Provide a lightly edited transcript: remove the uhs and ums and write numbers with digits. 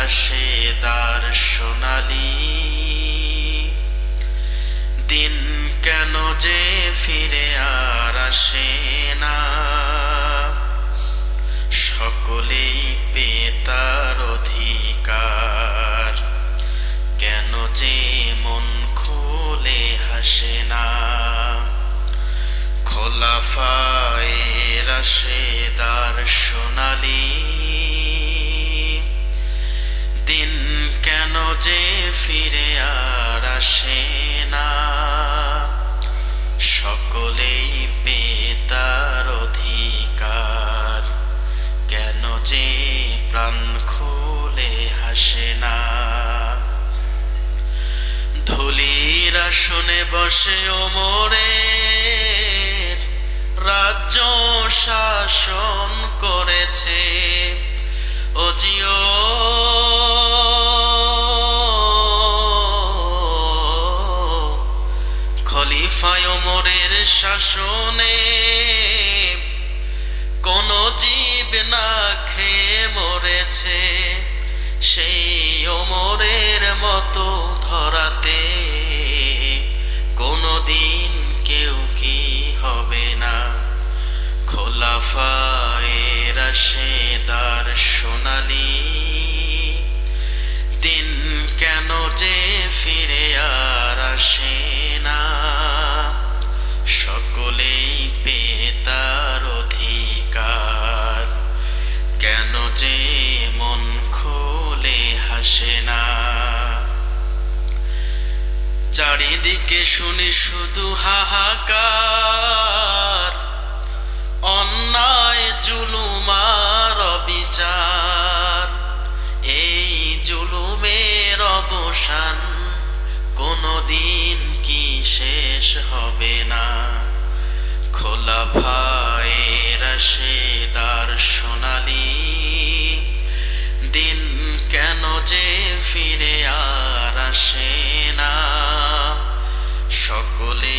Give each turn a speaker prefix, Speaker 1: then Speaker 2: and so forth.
Speaker 1: রাশেদার সোনালি দিন কেন যে ফিরে আর আসে না, সকলেই পেয়ে তার অধিকার, কেন যে মন খুলে হাসে না। খোলাফায়ে রাশেদার সোনালি দিন কেন যে ফিরে আর আসে না, সকলেই পেয়ে তার অধিকার, কেন যে প্রাণ খুলে হাসে না। ধুলির আসনে বসে ওমরের রাজ্য শাসন করেছে, অজিও খলিফায়ে ওমরের শাসনে কোন জীব না খেয়ে মরেছে, সেই ওমরের মতো ধরাতে কোনদিন কেউ কি হবে না। খোলাফায়ে রাশেদার সোনালি দিন কেন যে ফিরে আর আসে না, সকলেই পেয়ে তার অধিকার, কেন যে মন খুলে হাসে না। চারিদিকে শুনি শুধু হাহাকার, অন্যায় জুলুম আর অবিচার, এই জুলুমের অবসান কোনদিন কি শেষ হবে না। খোলাফায়ে রাশেদার সোনালি দিন কেন যে ফিরে আর আসে না, সকলে